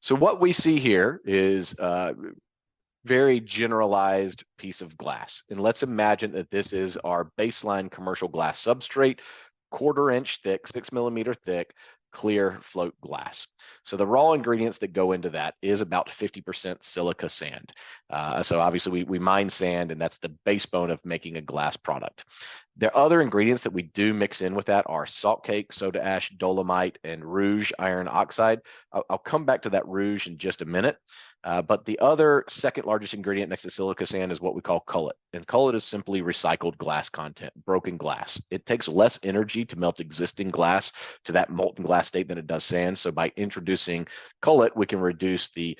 So what we see here is a very generalized piece of glass. And let's imagine that this is our baseline commercial glass substrate, 1/4 inch thick, 6 millimeter thick, clear float glass. So the raw ingredients that go into that is about 50% silica sand. So obviously we mine sand, and that's the base bone of making a glass product. The other ingredients that we do mix in with that are salt cake, soda ash, dolomite, and rouge iron oxide. I'll come back to that rouge in just a minute. But the other second largest ingredient next to silica sand is what we call cullet. And cullet is simply recycled glass content, broken glass. It takes less energy to melt existing glass to that molten glass state than it does sand. So by introducing cullet, we can reduce the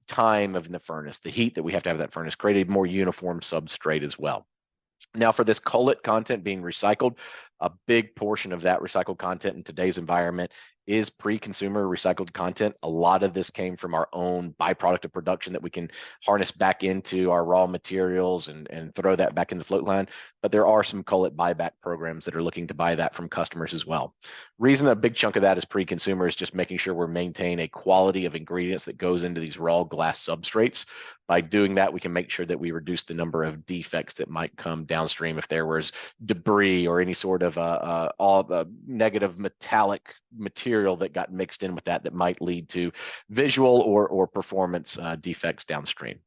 time of the furnace, the heat that we have to have that furnace, create a more uniform substrate as well. Now, for this cullet content being recycled, a big portion of that recycled content in today's environment is pre-consumer recycled content. A lot of this came from our own byproduct of production that we can harness back into our raw materials and throw that back in the float line. But there are some cullet buyback programs that are looking to buy that from customers as well. Reason a big chunk of that is pre-consumer is just making sure we're maintaining a quality of ingredients that goes into these raw glass substrates. By doing that, we can make sure that we reduce the number of defects that might come downstream if there was debris or any sort of negative metallic material that got mixed in with that might lead to visual or performance defects downstream.